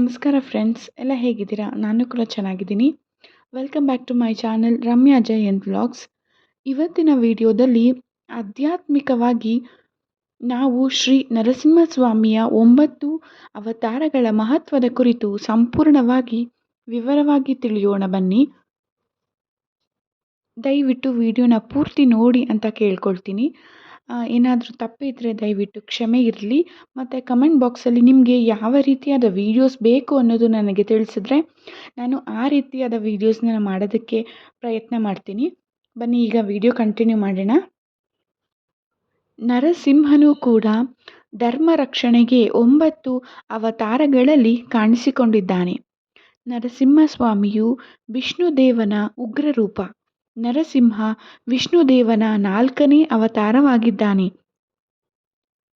ನಮಸ್ಕಾರ ಫ್ರೆಂಡ್ಸ್, ಎಲ್ಲ ಹೇಗಿದ್ದೀರಾ? ನಾನು ಕೂಡ ಚೆನ್ನಾಗಿದ್ದೀನಿ. Welcome back to my channel Ramya Jayanth vlogs. ಇವತ್ತಿನ ವಿಡಿಯೋದಲ್ಲಿ ಆಧ್ಯಾತ್ಮಿಕವಾಗಿ ನಾವು ಶ್ರೀ ನರಸಿಂಹಸ್ವಾಮಿಯ 9 ಅವತಾರಗಳ ಮಹತ್ವದ ಕುರಿತು ಸಂಪೂರ್ಣವಾಗಿ ವಿವರವಾಗಿ ತಿಳಿಯೋಣ ಬನ್ನಿ. ದಯವಿಟ್ಟು ವಿಡಿಯೋನ ಪೂರ್ತಿ ನೋಡಿ ಅಂತ ಕೇಳ್ಕೊಳ್ತೀನಿ. ಏನಾದರೂ ತಪ್ಪಿದ್ರೆ ದಯವಿಟ್ಟು ಕ್ಷಮೆ ಇರಲಿ. ಮತ್ತು ಕಮೆಂಟ್ ಬಾಕ್ಸಲ್ಲಿ ನಿಮಗೆ ಯಾವ ರೀತಿಯಾದ ವೀಡಿಯೋಸ್ ಬೇಕು ಅನ್ನೋದು ನನಗೆ ತಿಳಿಸಿದ್ರೆ ನಾನು ಆ ರೀತಿಯಾದ ವೀಡಿಯೋಸ್ನ ಮಾಡೋದಕ್ಕೆ ಪ್ರಯತ್ನ ಮಾಡ್ತೀನಿ. ಬನ್ನಿ ಈಗ ವಿಡಿಯೋ ಕಂಟಿನ್ಯೂ ಮಾಡೋಣ. ನರಸಿಂಹನು ಕೂಡ ಧರ್ಮ ರಕ್ಷಣೆಗೆ 9 ಅವತಾರಗಳಲ್ಲಿ ಕಾಣಿಸಿಕೊಂಡಿದ್ದಾನೆ. ನರಸಿಂಹಸ್ವಾಮಿಯು ವಿಷ್ಣುದೇವನ ಉಗ್ರರೂಪ. ನರಸಿಂಹ ವಿಷ್ಣುದೇವನ 4ನೇ ಅವತಾರವಾಗಿದ್ದಾನೆ.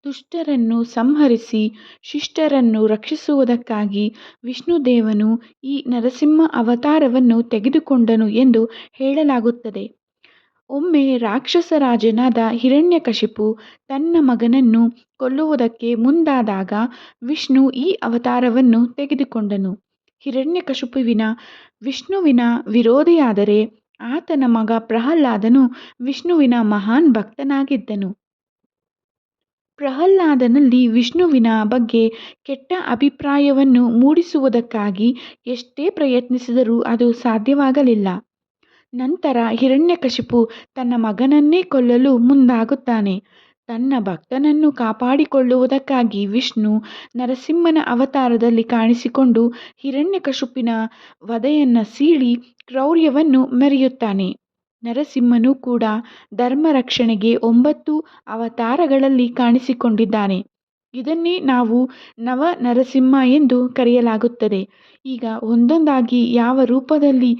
ದುಷ್ಟರನ್ನು ಸಂಹರಿಸಿ ಶಿಷ್ಟರನ್ನು ರಕ್ಷಿಸುವುದಕ್ಕಾಗಿ ವಿಷ್ಣುದೇವನು ಈ ನರಸಿಂಹ ಅವತಾರವನ್ನು ತೆಗೆದುಕೊಂಡನು ಎಂದು ಹೇಳಲಾಗುತ್ತದೆ. ಒಮ್ಮೆ ರಾಕ್ಷಸ ರಾಜನಾದ ಹಿರಣ್ಯಕಶಿಪು ತನ್ನ ಮಗನನ್ನು ಕೊಲ್ಲುವುದಕ್ಕೆ ಮುಂದಾದಾಗ ವಿಷ್ಣು ಈ ಅವತಾರವನ್ನು ತೆಗೆದುಕೊಂಡನು. ಹಿರಣ್ಯಕಶಿಪುವಿನ ವಿಷ್ಣುವಿನ ವಿರೋಧಿಯಾದರೆ ಆತನ ಮಗ ಪ್ರಹ್ಲಾದನು ವಿಷ್ಣುವಿನ ಮಹಾನ್ ಭಕ್ತನಾಗಿದ್ದನು. ಪ್ರಹ್ಲಾದನಲ್ಲಿ ವಿಷ್ಣುವಿನ ಬಗ್ಗೆ ಕೆಟ್ಟ ಅಭಿಪ್ರಾಯವನ್ನು ಮೂಡಿಸುವುದಕ್ಕಾಗಿ ಎಷ್ಟೇ ಪ್ರಯತ್ನಿಸಿದರೂ ಅದು ಸಾಧ್ಯವಾಗಲಿಲ್ಲ. ನಂತರ ಹಿರಣ್ಯಕಶಿಪು ತನ್ನ ಮಗನನ್ನೇ ಕೊಲ್ಲಲು ಮುಂದಾಗುತ್ತಾನೆ. ತನ್ನ ಭಕ್ತನನ್ನು ಕಾಪಾಡಿಕೊಳ್ಳುವುದಕ್ಕಾಗಿ ವಿಷ್ಣು ನರಸಿಂಹನ ಅವತಾರದಲ್ಲಿ ಕಾಣಿಸಿಕೊಂಡು ಹಿರಣ್ಯಕಶಿಪುವಿನ ವಧೆಯನ್ನು ಸೀಳಿ ಕ್ರೌರ್ಯವನ್ನು ಮೆರೆಯುತ್ತಾನೆ. ನರಸಿಂಹನು ಕೂಡ ಧರ್ಮ ರಕ್ಷಣೆಗೆ 9 ಅವತಾರಗಳಲ್ಲಿ ಕಾಣಿಸಿಕೊಂಡಿದ್ದಾನೆ. ಇದನ್ನೇ ನಾವು ನವ ನರಸಿಂಹ ಎಂದು ಕರೆಯಲಾಗುತ್ತದೆ. ಈಗ ಒಂದೊಂದಾಗಿ ಯಾವ ರೂಪದಲ್ಲಿ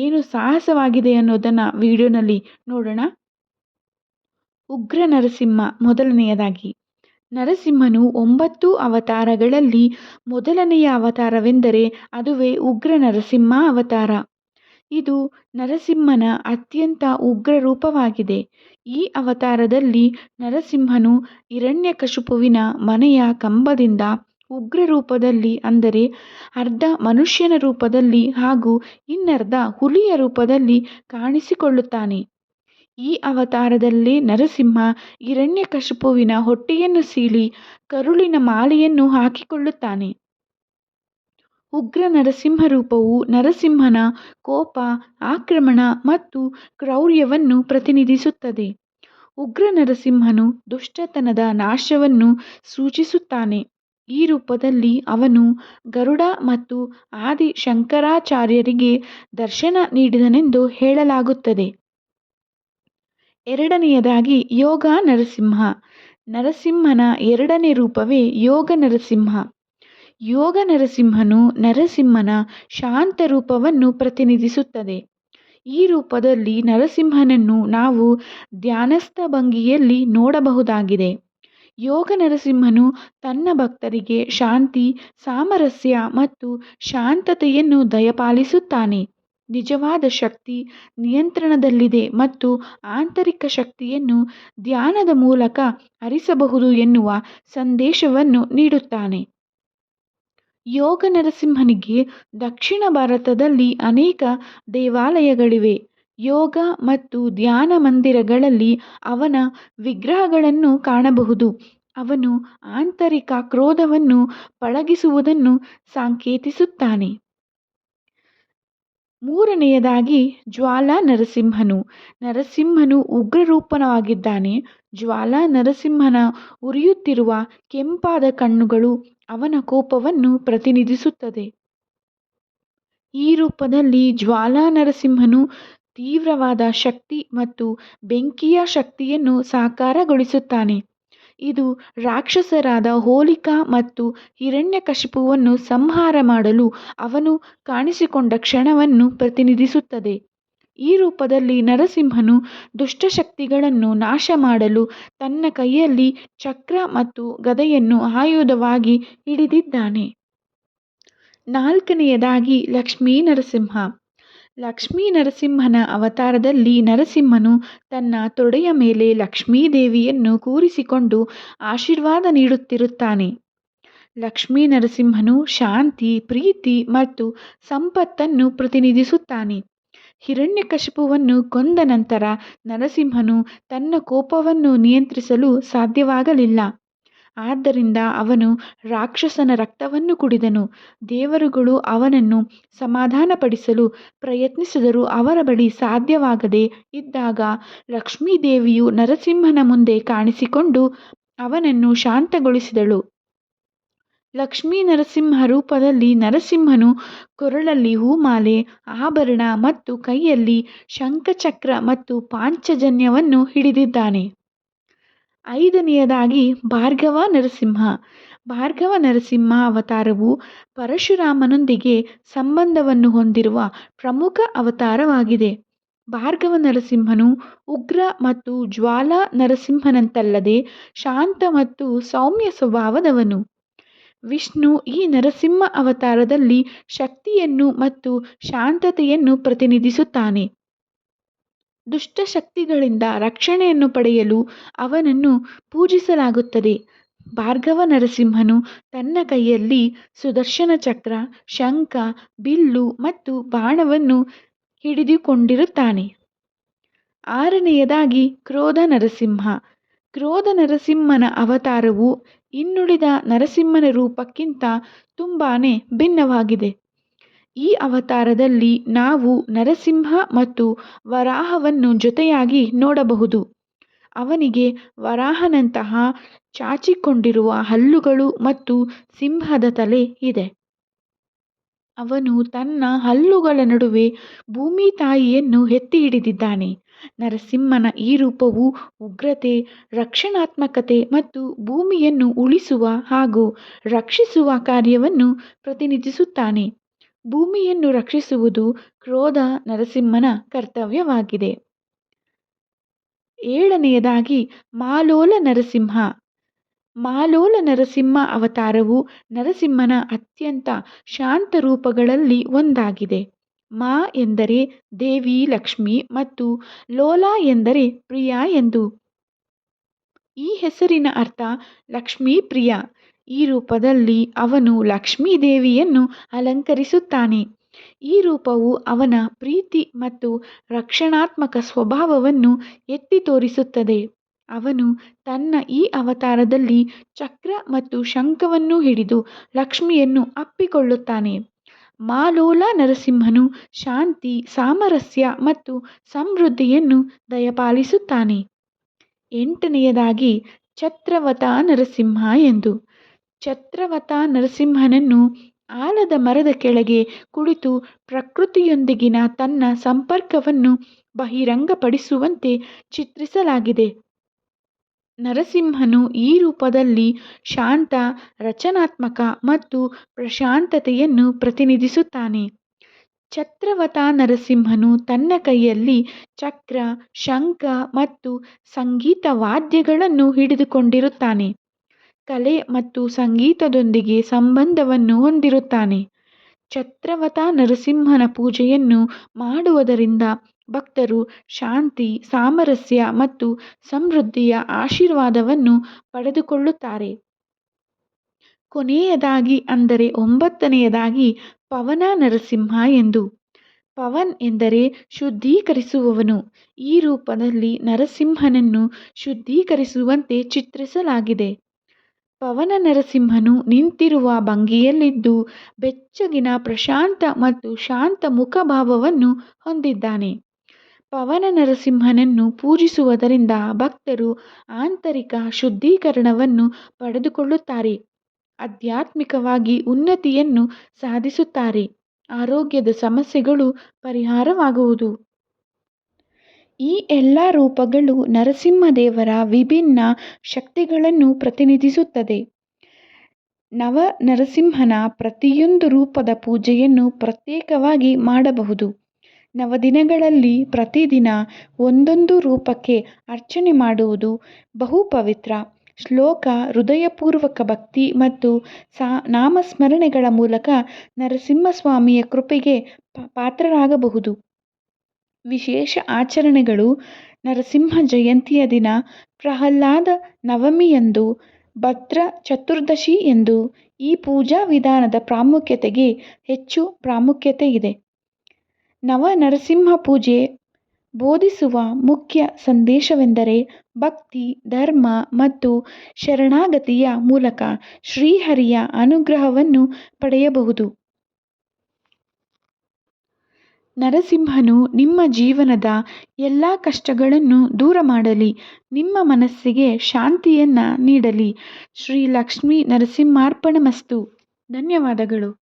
ಏನು ಸಾಹಸವಾಗಿದೆ ಅನ್ನೋದನ್ನು ವಿಡಿಯೋನಲ್ಲಿ ನೋಡೋಣ. ಉಗ್ರ ನರಸಿಂಹ. ಮೊದಲನೆಯದಾಗಿ ನರಸಿಂಹನು 9 ಅವತಾರಗಳಲ್ಲಿ ಮೊದಲನೆಯ ಅವತಾರವೆಂದರೆ ಅದುವೇ ಉಗ್ರ ನರಸಿಂಹ ಅವತಾರ. ಇದು ನರಸಿಂಹನ ಅತ್ಯಂತ ಉಗ್ರ ರೂಪವಾಗಿದೆ. ಈ ಅವತಾರದಲ್ಲಿ ನರಸಿಂಹನು ಹಿರಣ್ಯಕಶಿಪುವಿನ ಮನೆಯ ಕಂಬದಿಂದ ಉಗ್ರ ರೂಪದಲ್ಲಿ, ಅಂದರೆ ಅರ್ಧ ಮನುಷ್ಯನ ರೂಪದಲ್ಲಿ ಹಾಗೂ ಇನ್ನರ್ಧ ಹುಲಿಯ ರೂಪದಲ್ಲಿ ಕಾಣಿಸಿಕೊಳ್ಳುತ್ತಾನೆ. ಈ ಅವತಾರದಲ್ಲೇ ನರಸಿಂಹ ಹಿರಣ್ಯಕಶಿಪುವಿನ ಹೊಟ್ಟೆಯನ್ನು ಸೀಳಿ ಕರುಳಿನ ಮಾಲೆಯನ್ನು ಹಾಕಿಕೊಳ್ಳುತ್ತಾನೆ. ಉಗ್ರ ನರಸಿಂಹ ರೂಪವು ನರಸಿಂಹನ ಕೋಪ, ಆಕ್ರಮಣ ಮತ್ತು ಕ್ರೌರ್ಯವನ್ನು ಪ್ರತಿನಿಧಿಸುತ್ತದೆ. ಉಗ್ರ ನರಸಿಂಹನು ದುಷ್ಟತನದ ನಾಶವನ್ನು ಸೂಚಿಸುತ್ತಾನೆ. ಈ ರೂಪದಲ್ಲಿ ಅವನು ಗರುಡ ಮತ್ತು ಆದಿ ಶಂಕರಾಚಾರ್ಯರಿಗೆ ದರ್ಶನ ನೀಡಿದನೆಂದು ಹೇಳಲಾಗುತ್ತದೆ. ಎರಡನೆಯದಾಗಿ ಯೋಗ ನರಸಿಂಹ. ನರಸಿಂಹನ ಎರಡನೇ ರೂಪವೇ ಯೋಗ ನರಸಿಂಹ. ಯೋಗ ನರಸಿಂಹನು ನರಸಿಂಹನ ಶಾಂತ ರೂಪವನ್ನು ಪ್ರತಿನಿಧಿಸುತ್ತದೆ. ಈ ರೂಪದಲ್ಲಿ ನರಸಿಂಹನನ್ನು ನಾವು ಧ್ಯಾನಸ್ಥ ಭಂಗಿಯಲ್ಲಿ ನೋಡಬಹುದಾಗಿದೆ. ಯೋಗ ನರಸಿಂಹನು ತನ್ನ ಭಕ್ತರಿಗೆ ಶಾಂತಿ, ಸಾಮರಸ್ಯ ಮತ್ತು ಶಾಂತತೆಯನ್ನು ದಯಪಾಲಿಸುತ್ತಾನೆ. ನಿಜವಾದ ಶಕ್ತಿ ನಿಯಂತ್ರಣದಲ್ಲಿದೆ ಮತ್ತು ಆಂತರಿಕ ಶಕ್ತಿಯನ್ನು ಧ್ಯಾನದ ಮೂಲಕ ಹರಿಸಬಹುದು ಎನ್ನುವ ಸಂದೇಶವನ್ನು ನೀಡುತ್ತಾನೆ. ಯೋಗ ನರಸಿಂಹನಿಗೆ ದಕ್ಷಿಣ ಭಾರತದಲ್ಲಿ ಅನೇಕ ದೇವಾಲಯಗಳಿವೆ. ಯೋಗ ಮತ್ತು ಧ್ಯಾನ ಮಂದಿರಗಳಲ್ಲಿ ಅವನ ವಿಗ್ರಹಗಳನ್ನು ಕಾಣಬಹುದು. ಅವನು ಆಂತರಿಕ ಕ್ರೋಧವನ್ನು ಪಳಗಿಸುವುದನ್ನು ಸಂಕೇತಿಸುತ್ತಾನೆ. ಮೂರನೆಯದಾಗಿ ಜ್ವಾಲಾ ನರಸಿಂಹನು. ನರಸಿಂಹನು ಉಗ್ರರೂಪವಾಗಿದ್ದಾನೆ. ಜ್ವಾಲಾ ನರಸಿಂಹನ ಉರಿಯುತ್ತಿರುವ ಕೆಂಪಾದ ಕಣ್ಣುಗಳು ಅವನ ಕೋಪವನ್ನು ಪ್ರತಿನಿಧಿಸುತ್ತದೆ. ಈ ರೂಪದಲ್ಲಿ ಜ್ವಾಲಾ ನರಸಿಂಹನು ತೀವ್ರವಾದ ಶಕ್ತಿ ಮತ್ತು ಬೆಂಕಿಯ ಶಕ್ತಿಯನ್ನು ಸಾಕಾರಗೊಳಿಸುತ್ತಾನೆ. ಇದು ರಾಕ್ಷಸರಾದ ಹೋಲಿಕಾ ಮತ್ತು ಹಿರಣ್ಯಕಶಿಪುವನ್ನು ಸಂಹಾರ ಮಾಡಲು ಅವನು ಕಾಣಿಸಿಕೊಂಡ ಕ್ಷಣವನ್ನು ಪ್ರತಿನಿಧಿಸುತ್ತದೆ. ಈ ರೂಪದಲ್ಲಿ ನರಸಿಂಹನು ದುಷ್ಟಶಕ್ತಿಗಳನ್ನು ನಾಶ ಮಾಡಲು ತನ್ನ ಕೈಯಲ್ಲಿ ಚಕ್ರ ಮತ್ತು ಗದೆಯನ್ನು ಆಯುಧವಾಗಿ ಹಿಡಿದಿದ್ದಾನೆ. ನಾಲ್ಕನೆಯದಾಗಿ ಲಕ್ಷ್ಮೀ ನರಸಿಂಹ. ಲಕ್ಷ್ಮೀ ನರಸಿಂಹನ ಅವತಾರದಲ್ಲಿ ನರಸಿಂಹನು ತನ್ನ ತೊಡೆಯ ಮೇಲೆ ಲಕ್ಷ್ಮೀ ದೇವಿಯನ್ನು ಕೂರಿಸಿಕೊಂಡು ಆಶೀರ್ವಾದ ನೀಡುತ್ತಿರುತ್ತಾನೆ. ಲಕ್ಷ್ಮೀ ನರಸಿಂಹನು ಶಾಂತಿ, ಪ್ರೀತಿ ಮತ್ತು ಸಂಪತ್ತನ್ನು ಪ್ರತಿನಿಧಿಸುತ್ತಾನೆ. ಹಿರಣ್ಯಕಶಿಪುವನ್ನು ಕೊಂದ ನಂತರ ನರಸಿಂಹನು ತನ್ನ ಕೋಪವನ್ನು ನಿಯಂತ್ರಿಸಲು ಸಾಧ್ಯವಾಗಲಿಲ್ಲ. ಆದ್ದರಿಂದ ಅವನು ರಾಕ್ಷಸನ ರಕ್ತವನ್ನು ಕುಡಿದನು. ದೇವರುಗಳು ಅವನನ್ನು ಸಮಾಧಾನಪಡಿಸಲು ಪ್ರಯತ್ನಿಸಿದರೂ ಅವರ ಬಳಿ ಸಾಧ್ಯವಾಗದೇ ಇದ್ದಾಗ ಲಕ್ಷ್ಮೀದೇವಿಯು ನರಸಿಂಹನ ಮುಂದೆ ಕಾಣಿಸಿಕೊಂಡು ಅವನನ್ನು ಶಾಂತಗೊಳಿಸಿದಳು. ಲಕ್ಷ್ಮೀ ನರಸಿಂಹ ರೂಪದಲ್ಲಿ ನರಸಿಂಹನು ಕೊರಳಲ್ಲಿ ಹೂಮಾಲೆ, ಆಭರಣ ಮತ್ತು ಕೈಯಲ್ಲಿ ಶಂಖಚಕ್ರ ಮತ್ತು ಪಾಂಚಜನ್ಯವನ್ನು ಹಿಡಿದಿದ್ದಾನೆ. 5ನೇಯದಾಗಿ ಭಾರ್ಗವ ನರಸಿಂಹ. ಭಾರ್ಗವ ನರಸಿಂಹ ಅವತಾರವು ಪರಶುರಾಮನೊಂದಿಗೆ ಸಂಬಂಧವನ್ನು ಹೊಂದಿರುವ ಪ್ರಮುಖ ಅವತಾರವಾಗಿದೆ. ಭಾರ್ಗವ ನರಸಿಂಹನು ಉಗ್ರ ಮತ್ತು ಜ್ವಾಲಾ ನರಸಿಂಹನಂತಲ್ಲದೆ ಶಾಂತ ಮತ್ತು ಸೌಮ್ಯ ಸ್ವಭಾವದವನು. ವಿಷ್ಣು ಈ ನರಸಿಂಹ ಅವತಾರದಲ್ಲಿ ಶಕ್ತಿಯನ್ನು ಮತ್ತು ಶಾಂತತೆಯನ್ನು ಪ್ರತಿನಿಧಿಸುತ್ತಾನೆ. ದುಷ್ಟಶಕ್ತಿಗಳಿಂದ ರಕ್ಷಣೆಯನ್ನು ಪಡೆಯಲು ಅವನನ್ನು ಪೂಜಿಸಲಾಗುತ್ತದೆ. ಭಾರ್ಗವ ನರಸಿಂಹನು ತನ್ನ ಕೈಯಲ್ಲಿ ಸುದರ್ಶನ ಚಕ್ರ, ಶಂಖ, ಬಿಲ್ಲು ಮತ್ತು ಬಾಣವನ್ನು ಹಿಡಿದುಕೊಂಡಿರುತ್ತಾನೆ. 6ನೇಯದಾಗಿ ಕ್ರೋಧ ನರಸಿಂಹ. ಕ್ರೋಧ ನರಸಿಂಹನ ಅವತಾರವು ಇನ್ನುಳಿದ ನರಸಿಂಹನ ರೂಪಕ್ಕಿಂತ ತುಂಬಾನೇ ಭಿನ್ನವಾಗಿದೆ. ಈ ಅವತಾರದಲ್ಲಿ ನಾವು ನರಸಿಂಹ ಮತ್ತು ವರಾಹವನ್ನು ಜೊತೆಯಾಗಿ ನೋಡಬಹುದು. ಅವನಿಗೆ ವರಾಹನಂತಹ ಚಾಚಿಕೊಂಡಿರುವ ಹಲ್ಲುಗಳು ಮತ್ತು ಸಿಂಹದ ತಲೆ ಇದೆ. ಅವನು ತನ್ನ ಹಲ್ಲುಗಳ ನಡುವೆ ಭೂಮಿ ತಾಯಿಯನ್ನು ಎತ್ತಿ ಹಿಡಿದಿದ್ದಾನೆ. ನರಸಿಂಹನ ಈ ರೂಪವು ಉಗ್ರತೆ, ರಕ್ಷಣಾತ್ಮಕತೆ ಮತ್ತು ಭೂಮಿಯನ್ನು ಉಳಿಸುವ ಹಾಗೂ ರಕ್ಷಿಸುವ ಕಾರ್ಯವನ್ನು ಪ್ರತಿನಿಧಿಸುತ್ತಾನೆ. ಭೂಮಿಯನ್ನು ರಕ್ಷಿಸುವುದು ಕ್ರೋಧ ನರಸಿಂಹನ ಕರ್ತವ್ಯವಾಗಿದೆ. 7ನೇಯದಾಗಿ ಮಾಲೋಲ ನರಸಿಂಹ. ಮಾಲೋಲ ನರಸಿಂಹ ಅವತಾರವು ನರಸಿಂಹನ ಅತ್ಯಂತ ಶಾಂತ ರೂಪಗಳಲ್ಲಿ ಒಂದಾಗಿದೆ. ಮಾ ಎಂದರೆ ದೇವಿ ಲಕ್ಷ್ಮಿ ಮತ್ತು ಲೋಲ ಎಂದರೆ ಪ್ರಿಯ ಎಂದು. ಈ ಹೆಸರಿನ ಅರ್ಥ ಲಕ್ಷ್ಮೀ ಪ್ರಿಯ. ಈ ರೂಪದಲ್ಲಿ ಅವನು ಲಕ್ಷ್ಮೀ ದೇವಿಯನ್ನು ಅಲಂಕರಿಸುತ್ತಾನೆ. ಈ ರೂಪವು ಅವನ ಪ್ರೀತಿ ಮತ್ತು ರಕ್ಷಣಾತ್ಮಕ ಸ್ವಭಾವವನ್ನು ಎತ್ತಿ ತೋರಿಸುತ್ತದೆ. ಅವನು ತನ್ನ ಈ ಅವತಾರದಲ್ಲಿ ಚಕ್ರ ಮತ್ತು ಶಂಖವನ್ನು ಹಿಡಿದು ಲಕ್ಷ್ಮಿಯನ್ನು ಅಪ್ಪಿಕೊಳ್ಳುತ್ತಾನೆ. ಮಾಲೋಲ ನರಸಿಂಹನು ಶಾಂತಿ, ಸಾಮರಸ್ಯ ಮತ್ತು ಸಮೃದ್ಧಿಯನ್ನು ದಯಪಾಲಿಸುತ್ತಾನೆ. 8ನೇಯದಾಗಿ ಛತ್ರವತ ನರಸಿಂಹ ಎಂದು. ಛತ್ರವತ ನರಸಿಂಹನನ್ನು ಆಲದ ಮರದ ಕೆಳಗೆ ಕುಳಿತು ಪ್ರಕೃತಿಯೊಂದಿಗಿನ ತನ್ನ ಸಂಪರ್ಕವನ್ನು ಬಹಿರಂಗಪಡಿಸುವಂತೆ ಚಿತ್ರಿಸಲಾಗಿದೆ. ನರಸಿಂಹನು ಈ ರೂಪದಲ್ಲಿ ಶಾಂತ, ರಚನಾತ್ಮಕ ಮತ್ತು ಪ್ರಶಾಂತತೆಯನ್ನು ಪ್ರತಿನಿಧಿಸುತ್ತಾನೆ. ಛತ್ರವತ ನರಸಿಂಹನು ತನ್ನ ಕೈಯಲ್ಲಿ ಚಕ್ರ, ಶಂಖ ಮತ್ತು ಸಂಗೀತ ವಾದ್ಯಗಳನ್ನು ಹಿಡಿದುಕೊಂಡಿರುತ್ತಾನೆ. ಕಲೆ ಮತ್ತು ಸಂಗೀತದೊಂದಿಗೆ ಸಂಬಂಧವನ್ನು ಹೊಂದಿರುತ್ತಾನೆ. ಛತ್ರವತ ನರಸಿಂಹನ ಪೂಜೆಯನ್ನು ಮಾಡುವುದರಿಂದ ಭಕ್ತರು ಶಾಂತಿ, ಸಾಮರಸ್ಯ ಮತ್ತು ಸಮೃದ್ಧಿಯ ಆಶೀರ್ವಾದವನ್ನು ಪಡೆದುಕೊಳ್ಳುತ್ತಾರೆ. ಕೊನೆಯದಾಗಿ ಅಂದರೆ 9ನೇಯದಾಗಿ ಪವನ ನರಸಿಂಹ ಎಂದು. ಪವನ್ ಎಂದರೆ ಶುದ್ಧೀಕರಿಸುವವನು. ಈ ರೂಪದಲ್ಲಿ ನರಸಿಂಹನನ್ನು ಶುದ್ಧೀಕರಿಸುವಂತೆ ಚಿತ್ರಿಸಲಾಗಿದೆ. ಪವನ ನರಸಿಂಹನು ನಿಂತಿರುವ ಭಂಗಿಯಲ್ಲಿದ್ದು ಬೆಚ್ಚಗಿನ, ಪ್ರಶಾಂತ ಮತ್ತು ಶಾಂತ ಮುಖಭಾವವನ್ನು ಹೊಂದಿದ್ದಾನೆ. ಪವನ ನರಸಿಂಹನನ್ನು ಪೂಜಿಸುವುದರಿಂದ ಭಕ್ತರು ಆಂತರಿಕ ಶುದ್ಧೀಕರಣವನ್ನು ಪಡೆದುಕೊಳ್ಳುತ್ತಾರೆ, ಆಧ್ಯಾತ್ಮಿಕವಾಗಿ ಉನ್ನತಿಯನ್ನು ಸಾಧಿಸುತ್ತಾರೆ, ಆರೋಗ್ಯದ ಸಮಸ್ಯೆಗಳು ಪರಿಹಾರವಾಗುವುದು. ಈ ಎಲ್ಲ ರೂಪಗಳು ನರಸಿಂಹದೇವರ ವಿಭಿನ್ನ ಶಕ್ತಿಗಳನ್ನು ಪ್ರತಿನಿಧಿಸುತ್ತದೆ. ನವ ನರಸಿಂಹನ ಪ್ರತಿಯೊಂದು ರೂಪದ ಪೂಜೆಯನ್ನು ಪ್ರತ್ಯೇಕವಾಗಿ ಮಾಡಬಹುದು. ನವದಿನಗಳಲ್ಲಿ ಪ್ರತಿದಿನ ಒಂದೊಂದು ರೂಪಕ್ಕೆ ಅರ್ಚನೆ ಮಾಡುವುದು ಬಹು ಪವಿತ್ರ. ಶ್ಲೋಕ, ಹೃದಯಪೂರ್ವಕ ಭಕ್ತಿ ಮತ್ತು ನಾಮಸ್ಮರಣೆಗಳ ಮೂಲಕ ನರಸಿಂಹಸ್ವಾಮಿಯ ಕೃಪೆಗೆ ಪಾತ್ರರಾಗಬಹುದು. ವಿಶೇಷ ಆಚರಣೆಗಳು: ನರಸಿಂಹ ಜಯಂತಿಯ ದಿನ ಪ್ರಹ್ಲಾದ ನವಮಿಯಂದು ಭದ್ರ ಚತುರ್ದಶಿ ಎಂದು ಈ ಪೂಜಾ ವಿಧಾನದ ಪ್ರಾಮುಖ್ಯತೆಗೆ ಹೆಚ್ಚು ಪ್ರಾಮುಖ್ಯತೆ ಇದೆ. ನವನರಸಿಂಹ ಪೂಜೆ ಬೋಧಿಸುವ ಮುಖ್ಯ ಸಂದೇಶವೆಂದರೆ ಭಕ್ತಿ, ಧರ್ಮ ಮತ್ತು ಶರಣಾಗತಿಯ ಮೂಲಕ ಶ್ರೀಹರಿಯ ಅನುಗ್ರಹವನ್ನು ಪಡೆಯಬಹುದು. ನರಸಿಂಹನು ನಿಮ್ಮ ಜೀವನದ ಎಲ್ಲ ಕಷ್ಟಗಳನ್ನು ದೂರ ಮಾಡಲಿ, ನಿಮ್ಮ ಮನಸ್ಸಿಗೆ ಶಾಂತಿಯನ್ನ ನೀಡಲಿ. ಶ್ರೀ ಲಕ್ಷ್ಮೀ ನರಸಿಂಹಾರ್ಪಣಮಸ್ತು. ಧನ್ಯವಾದಗಳು.